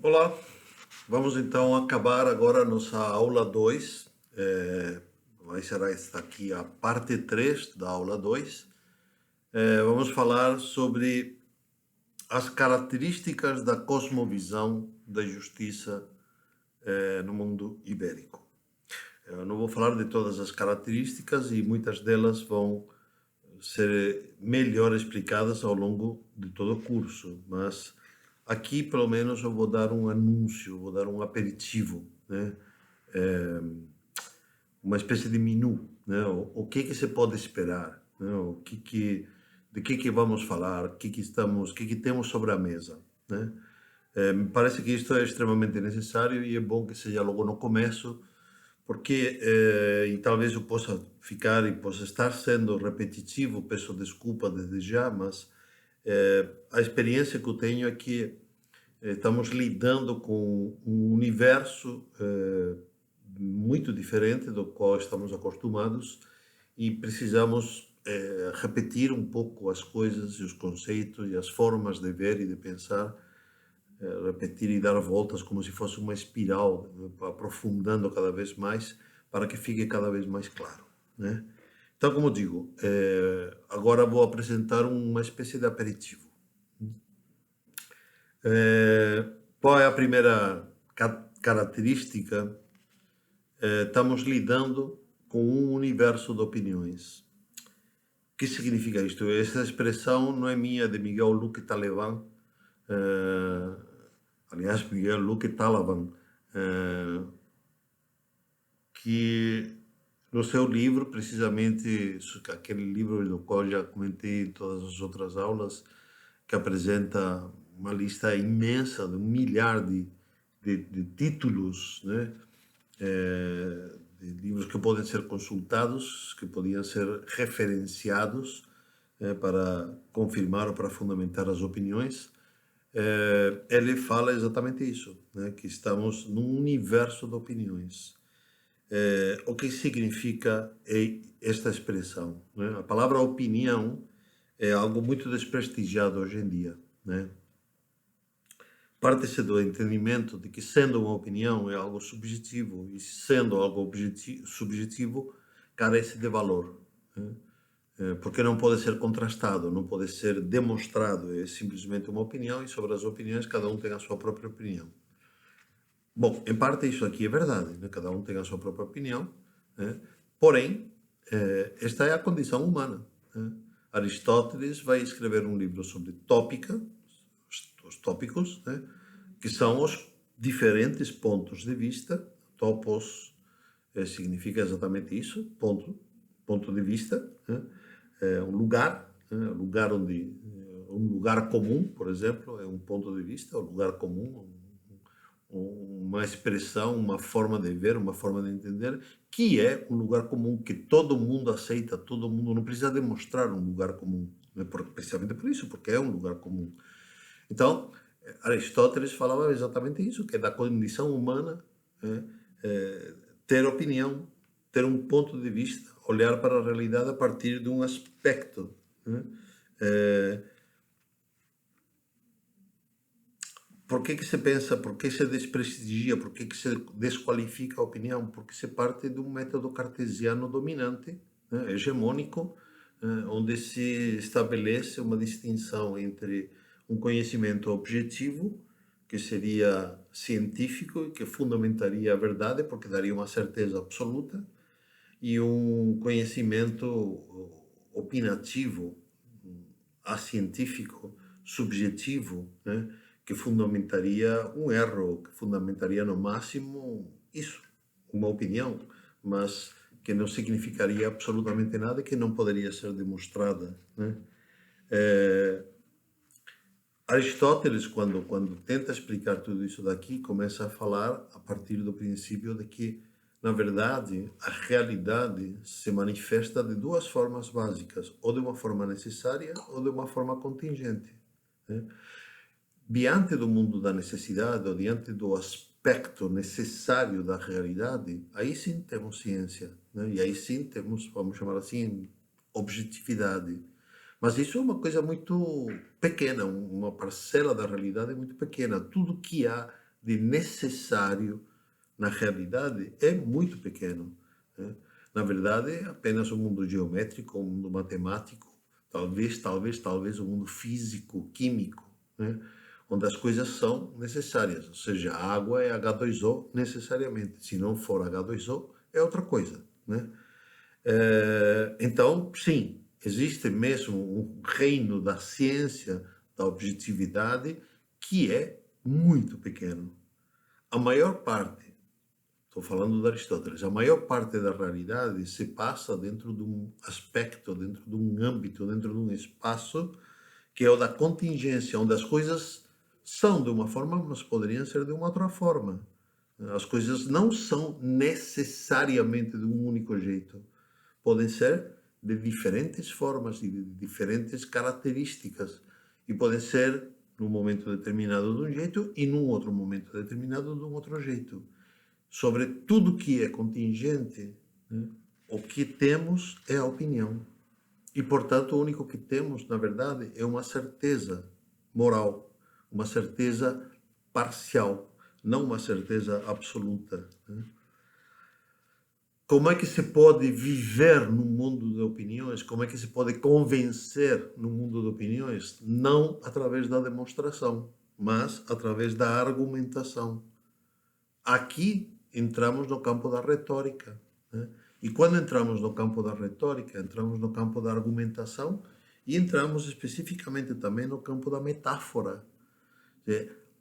Olá, vamos então acabar agora a nossa aula 2. Vai ser esta aqui a parte 3 da aula 2. Vamos falar sobre as características da cosmovisão da justiça no mundo ibérico. Eu não vou falar de todas as características e muitas delas vão ser melhor explicadas ao longo de todo o curso, mas aqui pelo menos eu vou dar um anúncio, vou dar um aperitivo, né? Uma espécie de menu, né? O que que se pode esperar, né? De que vamos falar, o que que temos sobre a mesa, né? Me parece que isto é extremamente necessário e é bom que seja logo no começo, porque, e talvez eu possa ficar e possa estar sendo repetitivo, peço desculpa desde já, mas a experiência que eu tenho é que estamos lidando com um universo muito diferente do qual estamos acostumados e precisamos repetir um pouco as coisas e os conceitos e as formas de ver e de pensar, repetir e dar voltas como se fosse uma espiral, aprofundando cada vez mais para que fique cada vez mais claro, né? Então, como digo, agora vou apresentar uma espécie de aperitivo. Qual é a primeira característica? Estamos lidando com um universo de opiniões. O que significa isto? Essa expressão não é minha, é de Miguel Luque Talevant. eh, Aliás, Miguel Luque Talavan, que no seu livro, precisamente aquele livro do qual já comentei em todas as outras aulas, que apresenta uma lista imensa de 1 milhar de títulos, né? De livros que podem ser consultados, que podiam ser referenciados para confirmar ou para fundamentar as opiniões. Ele fala exatamente isso, né? Que estamos num universo de opiniões. O que significa esta expressão, né? A palavra opinião é algo muito desprestigiado hoje em dia, né? Parte-se do entendimento de que, sendo uma opinião, é algo subjetivo, e sendo algo subjetivo, carece de valor, né? Porque não pode ser contrastado, não pode ser demonstrado, é simplesmente uma opinião, e sobre as opiniões cada um tem a sua própria opinião. Bom, em parte isso aqui é verdade, né? Cada um tem a sua própria opinião, né? Porém, esta é a condição humana, né? Aristóteles vai escrever um livro sobre tópica, os tópicos, né? Que são os diferentes pontos de vista. Topos significa exatamente isso, ponto de vista, né? Um lugar, né? Um lugar comum, por exemplo, é um ponto de vista, um lugar comum, uma expressão, uma forma de ver, uma forma de entender, que é um lugar comum que todo mundo aceita, todo mundo não precisa demonstrar um lugar comum, né? Precisamente por isso, porque é um lugar comum. Então, Aristóteles falava exatamente isso, que é da condição humana, né, ter opinião, ter um ponto de vista, olhar para a realidade a partir de um aspecto, né? Por que que se pensa, por que se desprestigia, por que que se desqualifica a opinião? Porque se parte de um método cartesiano dominante, né, hegemônico, onde se estabelece uma distinção entre um conhecimento objetivo, que seria científico e que fundamentaria a verdade, porque daria uma certeza absoluta, e um conhecimento opinativo, acientífico, subjetivo, né? Que fundamentaria um erro, que fundamentaria no máximo isso, uma opinião, mas que não significaria absolutamente nada e que não poderia ser demonstrada, né? Aristóteles, quando tenta explicar tudo isso daqui, começa a falar a partir do princípio de que, na verdade, a realidade se manifesta de duas formas básicas, ou de uma forma necessária ou de uma forma contingente, né? Diante do mundo da necessidade, ou diante do aspecto necessário da realidade, aí sim temos ciência, né? E aí sim temos, vamos chamar assim, objetividade. Mas isso é uma coisa muito pequena, uma parcela da realidade muito pequena. Tudo que há de necessário na realidade é muito pequeno, né? Na verdade, é apenas o mundo geométrico, o mundo matemático, talvez o mundo físico, químico, né? Onde as coisas são necessárias, ou seja, a água é H2O necessariamente. Se não for H2O, é outra coisa, né? Então, sim, existe mesmo um reino da ciência, da objetividade, que é muito pequeno. A maior parte, estou falando de Aristóteles, a maior parte da realidade se passa dentro de um aspecto, dentro de um âmbito, dentro de um espaço, que é o da contingência, onde as coisas são de uma forma, mas poderiam ser de uma outra forma. As coisas não são necessariamente de um único jeito. Podem ser de diferentes formas e de diferentes características. E podem ser num momento determinado de um jeito e num outro momento determinado de um outro jeito. Sobre tudo que é contingente, né, o que temos é a opinião. E, portanto, o único que temos, na verdade, é uma certeza moral, uma certeza parcial, não uma certeza absoluta, né? Como é que se pode viver num mundo de opiniões? Como é que se pode convencer no mundo de opiniões? Não através da demonstração, mas através da argumentação. Aqui entramos no campo da retórica, né? E quando entramos no campo da retórica, entramos no campo da argumentação e entramos especificamente também no campo da metáfora.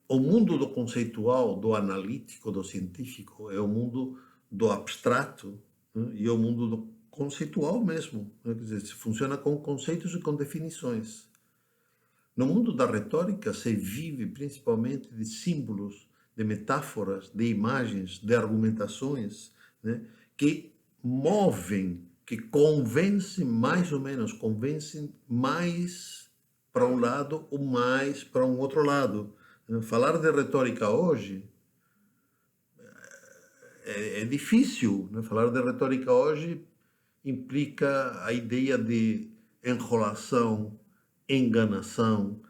O mundo do conceitual, do analítico, do científico, é o mundo do abstrato, né? E é o mundo do conceitual mesmo, né? Quer dizer, se funciona com conceitos e com definições. No mundo da retórica, se vive principalmente de símbolos, de metáforas, de imagens, de argumentações, né, que movem, que convencem mais ou menos, convencem mais para um lado ou mais para um outro lado. Falar de retórica hoje é difícil, né? Falar de retórica hoje implica a ideia de enrolação, enganação,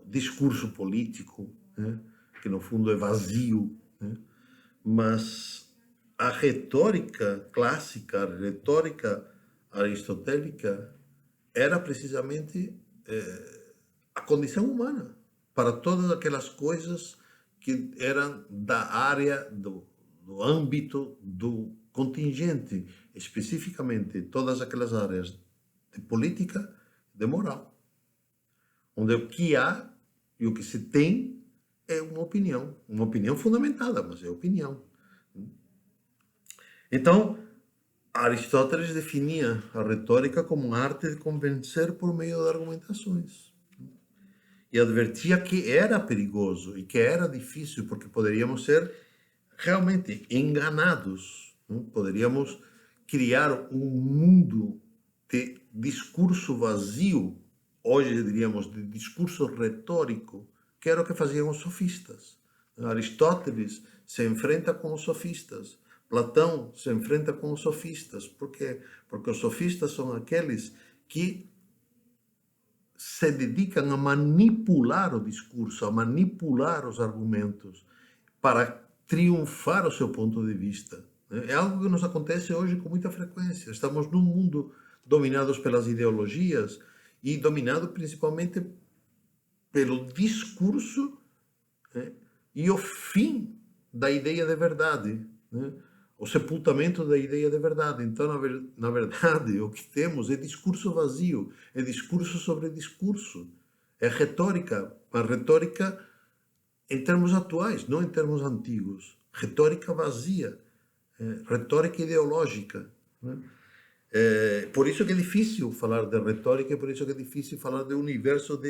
discurso político, né? Que no fundo é vazio, né? Mas a retórica clássica, a retórica aristotélica, era precisamente a condição humana para todas aquelas coisas que eram da área, do âmbito do contingente, especificamente todas aquelas áreas de política, de moral, onde o que há e o que se tem é uma opinião fundamentada, mas é opinião. Então, Aristóteles definia a retórica como uma arte de convencer por meio de argumentações. E advertia que era perigoso e que era difícil, porque poderíamos ser realmente enganados, né? Poderíamos criar um mundo de discurso vazio, hoje diríamos de discurso retórico, que era o que faziam os sofistas. Aristóteles se enfrenta com os sofistas. Platão se enfrenta com os sofistas. Por quê? Porque os sofistas são aqueles que se dedicam a manipular o discurso, a manipular os argumentos para triunfar o seu ponto de vista. É algo que nos acontece hoje com muita frequência. Estamos num mundo dominados pelas ideologias e dominado principalmente pelo discurso, né, e o fim da ideia de verdade, né? O sepultamento da ideia de verdade. Então, na verdade, o que temos é discurso vazio, é discurso sobre discurso, é retórica, mas retórica em termos atuais, não em termos antigos. Retórica vazia, retórica ideológica, né? Por isso que é difícil falar de retórica, por isso que é difícil falar de universo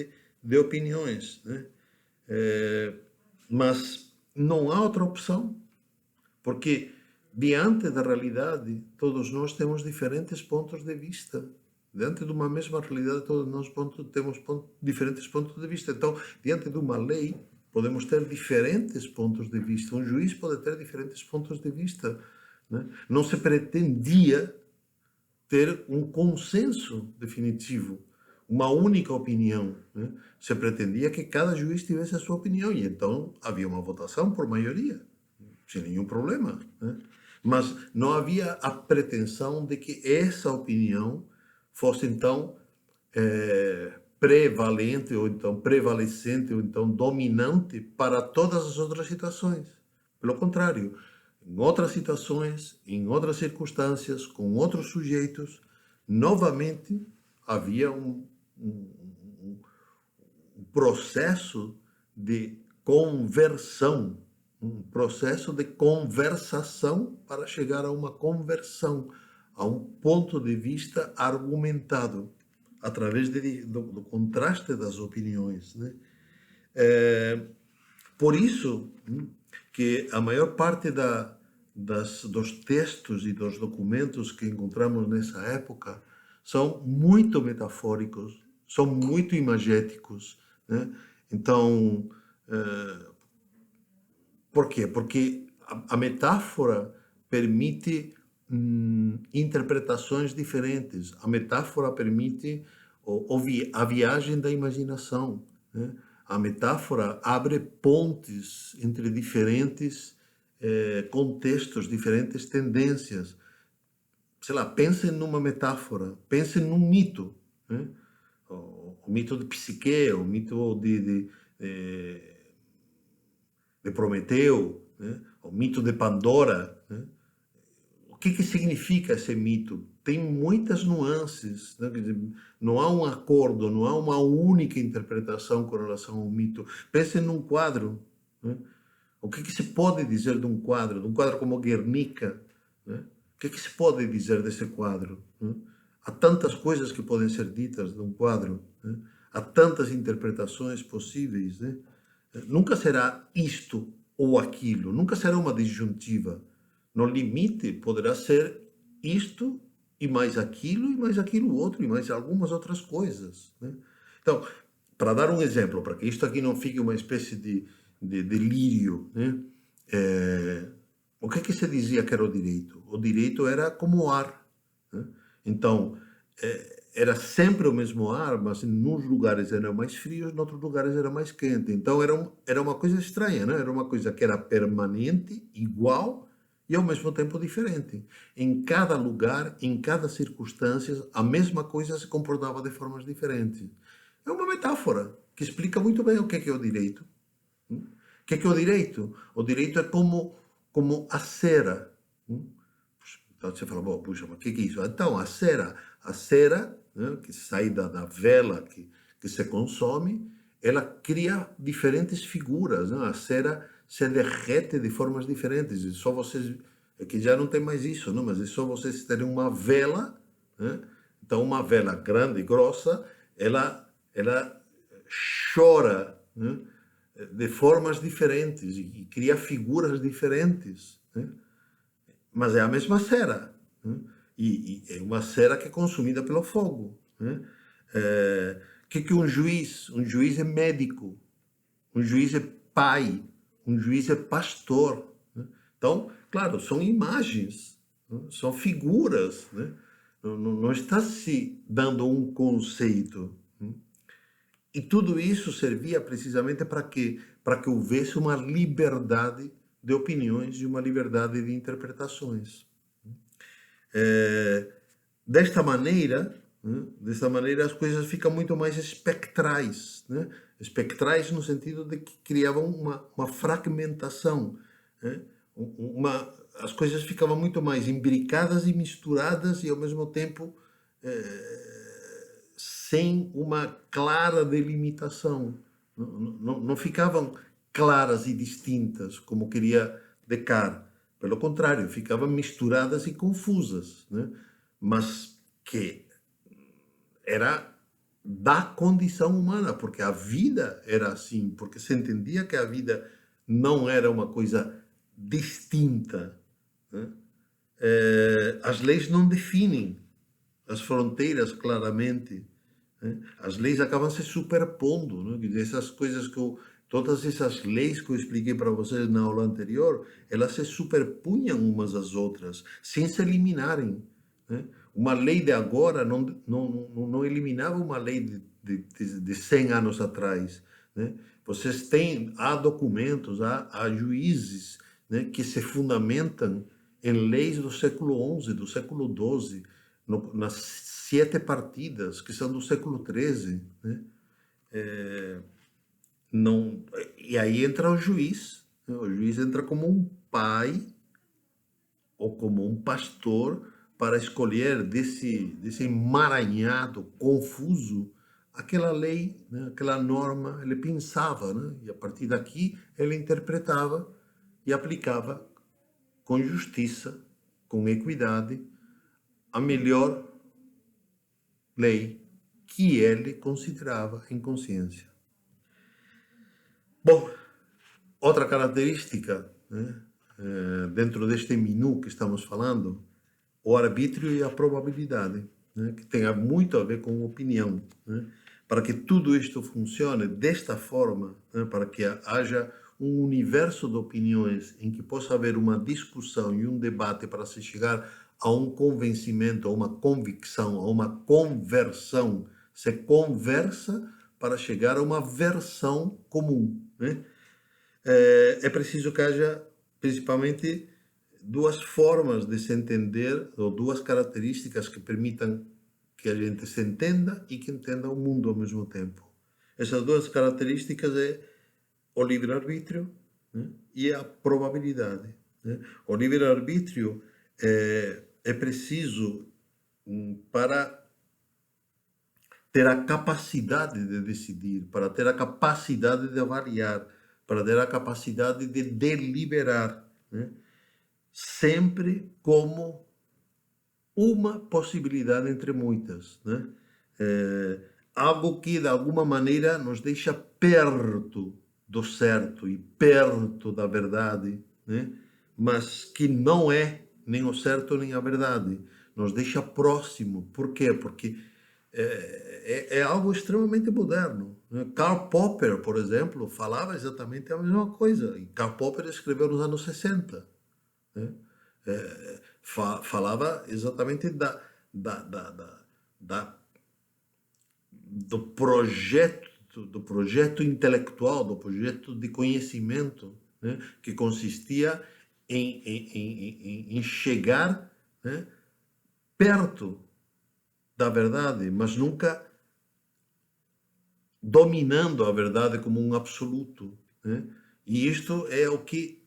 de opiniões, né? Mas não há outra opção, porque diante da realidade todos nós temos diferentes pontos de vista. Diante de uma mesma realidade todos nós temos diferentes pontos de vista. Então, diante de uma lei, podemos ter diferentes pontos de vista. Um juiz pode ter diferentes pontos de vista, né? Não se pretendia ter um consenso definitivo. uma única opinião, né? Se pretendia que cada juiz tivesse a sua opinião e então havia uma votação por maioria, sem nenhum problema, né? Mas não havia a pretensão de que essa opinião fosse então prevalente ou então prevalecente ou então dominante para todas as outras situações. Pelo contrário, em outras situações, em outras circunstâncias, com outros sujeitos, novamente havia um processo de conversão, um processo de conversação para chegar a uma conversão, a um ponto de vista argumentado, através do contraste das opiniões, né? Por isso que a maior parte dos textos e dos documentos que encontramos nessa época são muito metafóricos, são muito imagéticos, né? Então, por quê? Porque a metáfora permite interpretações diferentes. A metáfora permite a viagem da imaginação, né? A metáfora abre pontes entre diferentes contextos, diferentes tendências. Sei lá, pensem numa metáfora, pensem num mito, né? O mito de Psique, o mito de Prometeu, né? O mito de Pandora, né? O que significa esse mito? Tem muitas nuances, né? Não há um acordo, não há uma única interpretação com relação ao mito. Pensem num quadro, né? O que se pode dizer de um quadro como Guernica, né? O que se pode dizer desse quadro, né? Há tantas coisas que podem ser ditas de um quadro, né? Há tantas interpretações possíveis, né? Nunca será isto ou aquilo, nunca será uma disjuntiva. No limite, poderá ser isto e mais aquilo outro, e mais algumas outras coisas, né? Então, para dar um exemplo, para que isto aqui não fique uma espécie de delírio, né? O que se dizia que era o direito? O direito era como o ar, né? Então, era sempre o mesmo ar, mas nos lugares eram mais frios, em outros lugares era mais quente. Então, era uma coisa estranha, né? Era uma coisa que era permanente, igual, e ao mesmo tempo diferente. Em cada lugar, em cada circunstância, a mesma coisa se comportava de formas diferentes. É uma metáfora que explica muito bem o que é o direito. O que é o direito? O direito é como a cera. Então você fala, bom, puxa, mas o que é isso? Então, a cera, né, que sai da vela que se consome, ela cria diferentes figuras, né? A cera se derrete de formas diferentes. E só vocês, é que já não tem mais isso, não? Mas é só vocês terem uma vela, né? Então, uma vela grande e grossa, ela chora, né? De formas diferentes e cria figuras diferentes, né? Mas é a mesma cera, né? E é uma cera que é consumida pelo fogo, né? Que um juiz? Um juiz é médico, um juiz é pai, um juiz é pastor, né? Então, claro, são imagens, né? São figuras, né? Não está se dando um conceito, né? E tudo isso servia precisamente para quê? Para que houvesse uma liberdade de opiniões e uma liberdade de interpretações. Desta maneira, né? Desta maneira as coisas ficam muito mais espectrais, né? Espectrais no sentido de que criavam uma fragmentação, né? As coisas ficavam muito mais imbricadas e misturadas e ao mesmo tempo sem uma clara delimitação. Não ficavam claras e distintas, como queria Descartes. Pelo contrário, ficavam misturadas e confusas, né? Mas que era da condição humana, porque a vida era assim, porque se entendia que a vida não era uma coisa distinta, né? As leis não definem as fronteiras claramente, né? As leis acabam se superpondo, né? Essas coisas todas essas leis que eu expliquei para vocês na aula anterior, elas se superpunham umas às outras, sem se eliminarem, né? Uma lei de agora não eliminava uma lei de 100 anos atrás, né? Há documentos, há juízes, né, que se fundamentam em leis do século XI, do século XII, nas 7 partidas, que são do século XIII, né? Não, e aí entra o juiz, né? O juiz entra como um pai ou como um pastor para escolher desse emaranhado confuso aquela lei, né, aquela norma. Ele pensava, né, e a partir daqui ele interpretava e aplicava com justiça, com equidade, a melhor lei que ele considerava em consciência. Bom, outra característica, né, dentro deste menu que estamos falando, o arbítrio e a probabilidade, né, que tem muito a ver com opinião, né? Para que tudo isto funcione desta forma, né, para que haja um universo de opiniões em que possa haver uma discussão e um debate para se chegar a um convencimento, a uma convicção, a uma conversão. Se conversa para chegar a uma versão comum, né? É preciso que haja, principalmente, duas formas de se entender, ou duas características que permitam que a gente se entenda e que entenda o mundo ao mesmo tempo. Essas duas características é o livre-arbítrio, né, e a probabilidade, né? O livre-arbítrio é preciso para ter a capacidade de decidir, para ter a capacidade de avaliar, para ter a capacidade de deliberar, né? Sempre como uma possibilidade entre muitas, né? Algo que de alguma maneira nos deixa perto do certo e perto da verdade, né? Mas que não é nem o certo nem a verdade, nos deixa próximo. Por quê? Porque é algo extremamente moderno, né? Karl Popper, por exemplo, falava exatamente a mesma coisa. E Karl Popper escreveu nos anos 60, né? Falava exatamente da, da, da, da do projeto intelectual, do projeto de conhecimento, né, que consistia em chegar, né, perto da verdade, mas nunca dominando a verdade como um absoluto, né? E isto é o que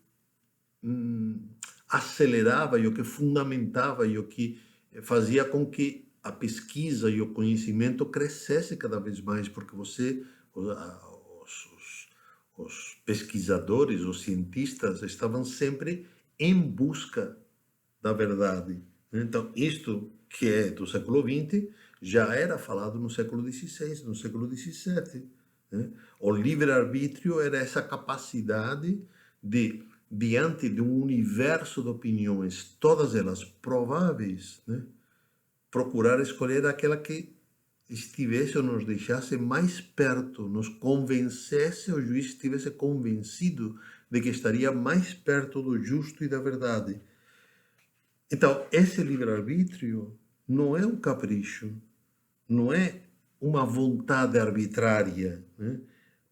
acelerava e o que fundamentava e o que fazia com que a pesquisa e o conhecimento crescesse cada vez mais, porque os pesquisadores, os cientistas estavam sempre em busca da verdade. Então, isto que é do século XX já era falado no século XVI, no século XVII, né? O livre-arbítrio era essa capacidade de, diante de um universo de opiniões, todas elas prováveis, né, procurar escolher aquela que estivesse ou nos deixasse mais perto, nos convencesse, o juiz estivesse convencido de que estaria mais perto do justo e da verdade. Então, esse livre-arbítrio não é um capricho, não é uma vontade arbitrária, né?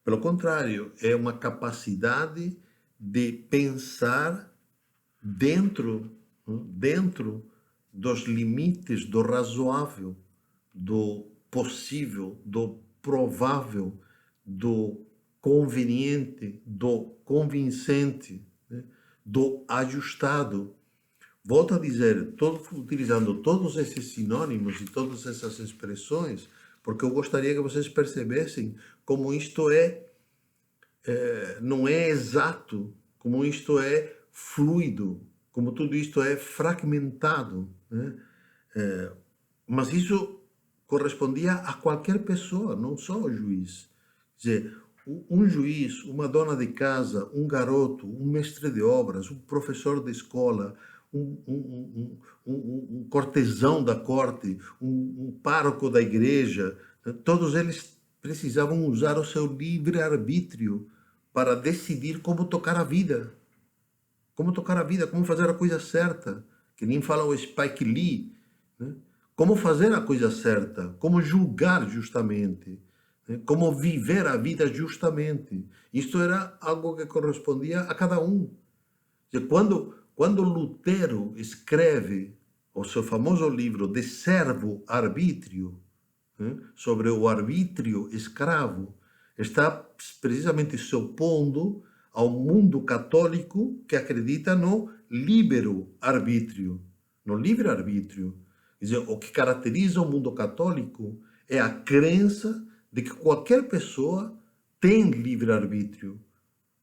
Pelo contrário, é uma capacidade de pensar dentro, né, dentro dos limites do razoável, do possível, do provável, do conveniente, do convincente, né, do ajustado. Volto a dizer, utilizando todos esses sinônimos e todas essas expressões, porque eu gostaria que vocês percebessem como isto não é exato, como isto é fluido, como tudo isto é fragmentado, né? Mas isso correspondia a qualquer pessoa, não só ao juiz. Quer dizer, um juiz, uma dona de casa, um garoto, um mestre de obras, um professor de escola, um cortesão da corte, um pároco da igreja, todos eles precisavam usar o seu livre-arbítrio para decidir como tocar a vida. Como tocar a vida, como fazer a coisa certa. Que nem fala o Spike Lee, né? como fazer a coisa certa, como julgar justamente, né? Como viver a vida justamente. Isto era algo que correspondia a cada um. Quando Lutero escreve o seu famoso livro De Servo Arbítrio, né, sobre o arbítrio escravo, está precisamente se opondo ao mundo católico que acredita no líbero arbítrio, no livre-arbítrio. Quer dizer, o que caracteriza o mundo católico é a crença de que qualquer pessoa tem livre-arbítrio,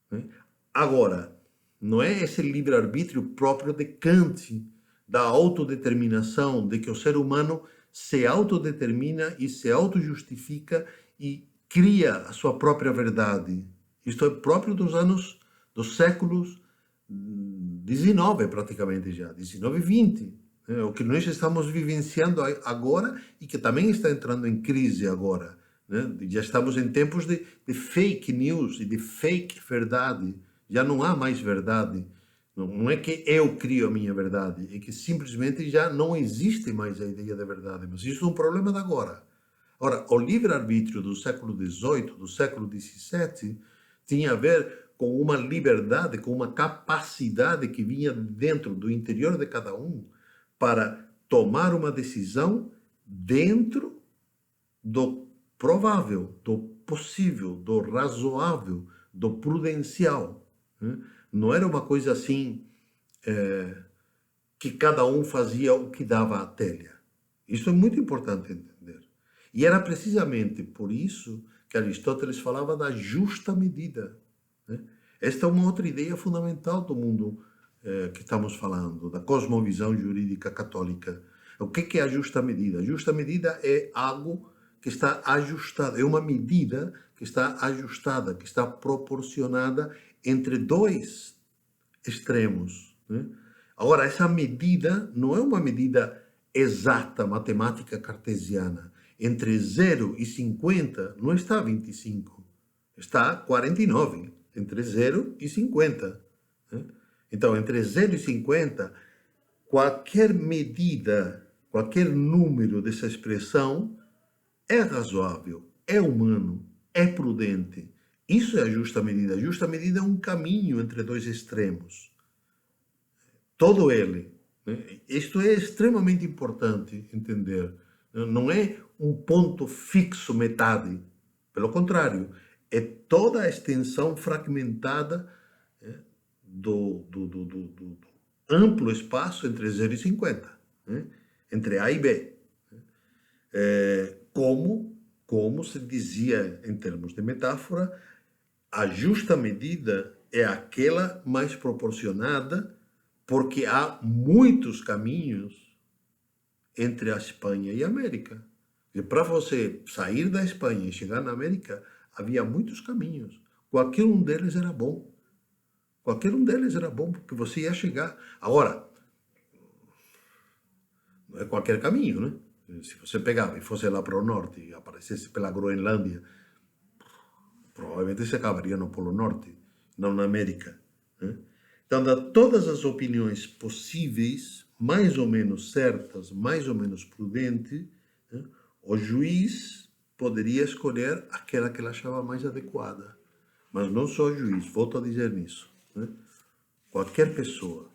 né? Agora, não é esse livre-arbítrio próprio de Kant, da autodeterminação, de que o ser humano se autodetermina e se autojustifica e cria a sua própria verdade. Isto é próprio dos séculos XIX, praticamente já, XIX e XX. O que nós estamos vivenciando agora e que também está entrando em crise agora. Né? Já estamos em tempos de fake news e de fake verdade. Já não há mais verdade. Não é que eu crio a minha verdade, é que simplesmente já não existe mais a ideia de verdade. Mas isso é um problema de agora. Ora, o livre-arbítrio do século XVIII, do século XVII, tinha a ver com uma liberdade, com uma capacidade que vinha dentro do interior de cada um para tomar uma decisão dentro do provável, do possível, do razoável, do prudencial. Né? Não era uma coisa assim que cada um fazia o que dava à telha. Isso é muito importante entender. E era precisamente por isso que Aristóteles falava da justa medida. Né? Esta é uma outra ideia fundamental do mundo que estamos falando, da cosmovisão jurídica católica. O que é a justa medida? A justa medida é algo que está ajustado, é uma medida que está ajustada, que está proporcionada entre dois extremos. Né? Agora, essa medida não é uma medida exata, matemática cartesiana. Entre 0 e 50 não está 25, está 49, entre 0 e 50. Né? Então, entre 0 e 50, qualquer medida, qualquer número dessa expressão é razoável, é humano, é prudente. Isso é a justa medida. A justa medida é um caminho entre dois extremos. Todo ele. Né? Isto é extremamente importante entender. Não é um ponto fixo, metade. Pelo contrário, é toda a extensão fragmentada do amplo espaço entre 0 e 50, né? Entre A e B. Como se dizia em termos de metáfora, a justa medida é aquela mais proporcionada, porque há muitos caminhos entre a Espanha e a América. E para você sair da Espanha e chegar na América, havia muitos caminhos. Qualquer um deles era bom. Qualquer um deles era bom, porque você ia chegar. Agora, não é qualquer caminho, né? Se você pegava e fosse lá para o norte e aparecesse pela Groenlândia, provavelmente se acabaria no Polo Norte, não na América. Né? Então, de todas as opiniões possíveis, mais ou menos certas, mais ou menos prudentes, né, o juiz poderia escolher aquela que ele achava mais adequada. Mas não só o juiz, volto a dizer nisso. Né? Qualquer pessoa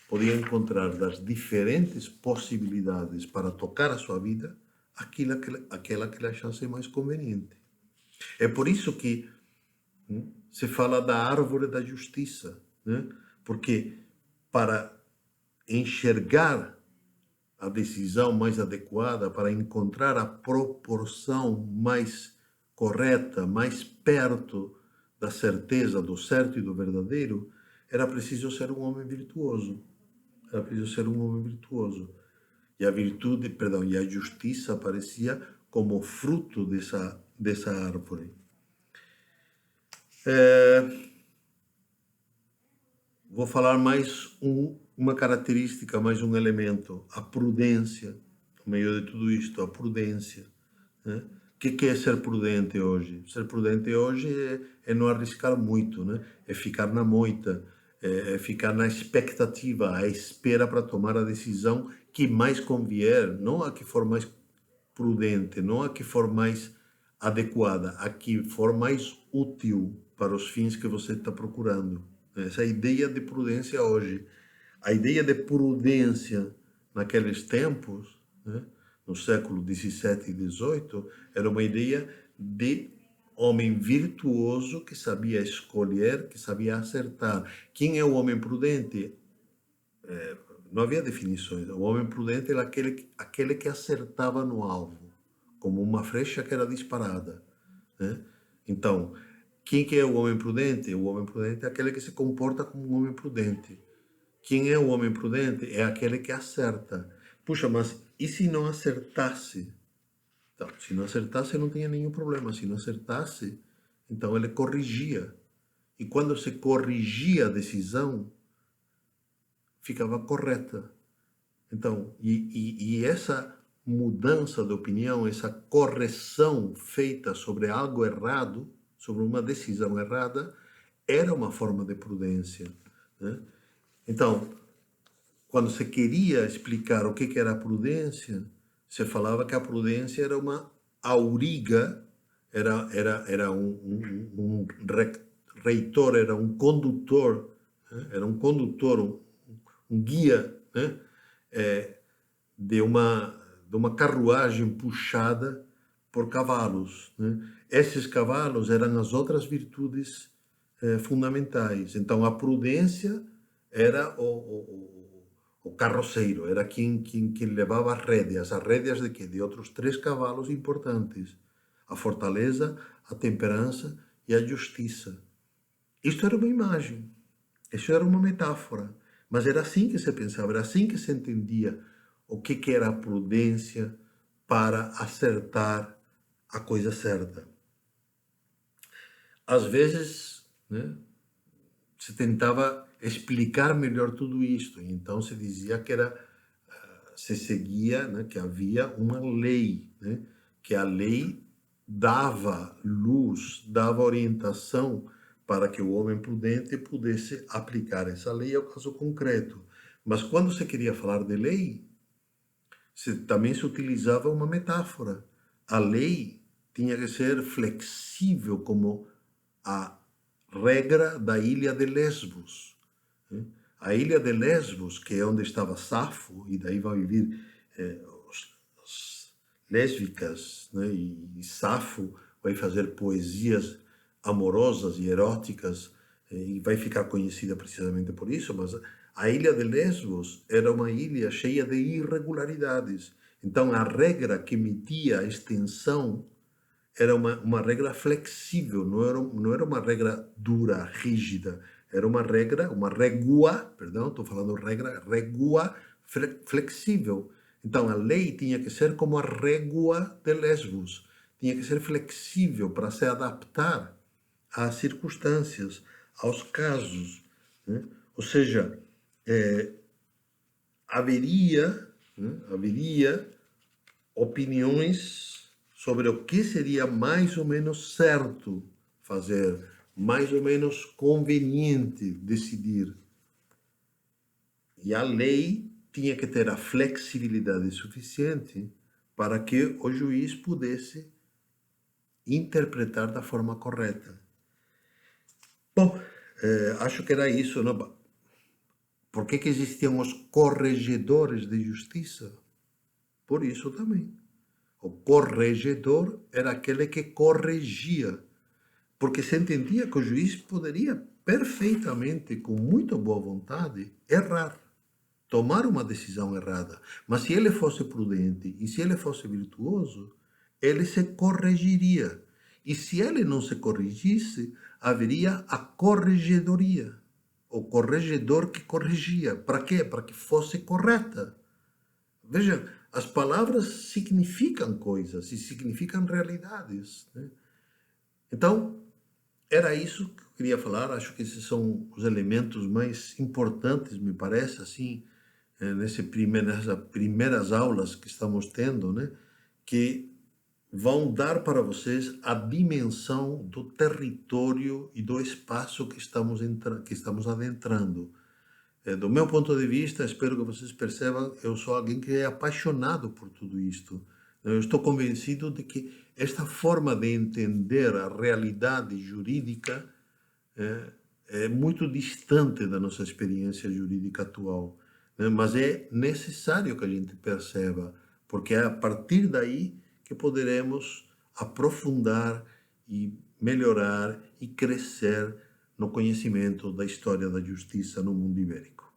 podia encontrar das diferentes possibilidades para tocar a sua vida aquela que ele achasse mais conveniente. É por isso que se fala da árvore da justiça, né? Porque para enxergar a decisão mais adequada, para encontrar a proporção mais correta, mais perto da certeza do certo e do verdadeiro, era preciso ser um homem virtuoso. Era preciso ser um homem virtuoso. E a virtude, perdão, e a justiça aparecia como fruto dessa árvore. Vou falar mais uma característica, mais um elemento, a prudência. No meio de tudo isto, a prudência. Né? O que é ser prudente hoje? Ser prudente hoje é não arriscar muito, né? É ficar na moita, é ficar na expectativa, à espera para tomar a decisão que mais convier, não a que for mais prudente, não a que for mais adequada, a que for mais útil para os fins que você está procurando. Essa é a ideia de prudência hoje. A ideia de prudência naqueles tempos, né, no século XVII e XVIII, era uma ideia de homem virtuoso que sabia escolher, que sabia acertar. Quem é o homem prudente? Não havia definições. O homem prudente era aquele que acertava no alvo, como uma flecha que era disparada, né? Então, quem que é o homem prudente? O homem prudente é aquele que se comporta como um homem prudente. Quem é o homem prudente? É aquele que acerta. Puxa, mas e se não acertasse? Então, se não acertasse, não tinha nenhum problema. Se não acertasse, então ele corrigia. E quando se corrigia a decisão, ficava correta. Então, e essa mudança de opinião, essa correção feita sobre algo errado, sobre uma decisão errada, era uma forma de prudência, né? Então, quando se queria explicar o que era a prudência, se falava que a prudência era uma auriga, era um reitor, era um condutor, né? Era um condutor, um guia, né? De uma carruagem puxada por cavalos, né? Esses cavalos eram as outras virtudes fundamentais. Então, a prudência era o carroceiro, era quem levava as rédeas de quê? De outros 3 cavalos importantes: a fortaleza, a temperança e a justiça. Isto era uma imagem, isso era uma metáfora, mas era assim que se pensava, era assim que se entendia o que era a prudência para acertar a coisa certa. Às vezes, né, se tentava explicar melhor tudo isto, então se dizia que se seguia, né, que havia uma lei, né, que a lei dava luz, dava orientação para que o homem prudente pudesse aplicar essa lei ao caso concreto. Mas quando se queria falar de lei, também se utilizava uma metáfora. A lei tinha que ser flexível como a regra da ilha de Lesbos, né? A ilha de Lesbos, que é onde estava Safo, e daí vai vir os lésbicas, né? E Safo vai fazer poesias amorosas e eróticas, e vai ficar conhecida precisamente por isso, mas a ilha de Lesbos era uma ilha cheia de irregularidades. Então, a regra que metia a extensão era uma regra flexível, não era uma regra dura, rígida. Era uma regra, uma régua, perdão, estou falando régua flexível. Então, a lei tinha que ser como a régua de Lesbos. Tinha que ser flexível para se adaptar às circunstâncias, aos casos, né? Ou seja, haveria, né, haveria opiniões sobre o que seria mais ou menos certo fazer, mais ou menos conveniente decidir. E a lei tinha que ter a flexibilidade suficiente para que o juiz pudesse interpretar da forma correta. Bom, acho que era isso, não? Por que existiam os corregedores de justiça? Por isso também. O corregedor era aquele que corrigia, porque se entendia que o juiz poderia perfeitamente, com muita boa vontade, errar, tomar uma decisão errada. Mas se ele fosse prudente e se ele fosse virtuoso, ele se corrigiria. E se ele não se corrigisse, haveria a corregedoria, o corregedor que corrigia. Para quê? Para que fosse correta. Veja, as palavras significam coisas e significam realidades, né? Então, era isso que eu queria falar. Acho que esses são os elementos mais importantes, me parece, assim, nessas primeiras aulas que estamos tendo, né? Que vão dar para vocês a dimensão do território e do espaço que estamos adentrando. Do meu ponto de vista, espero que vocês percebam, eu sou alguém que é apaixonado por tudo isto. Eu estou convencido de que esta forma de entender a realidade jurídica é muito distante da nossa experiência jurídica atual, né? Mas é necessário que a gente perceba, porque é a partir daí que poderemos aprofundar e melhorar e crescer no conhecimento da história da justiça no mundo ibérico.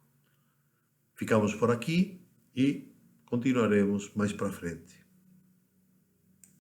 Ficamos por aqui e continuaremos mais para frente.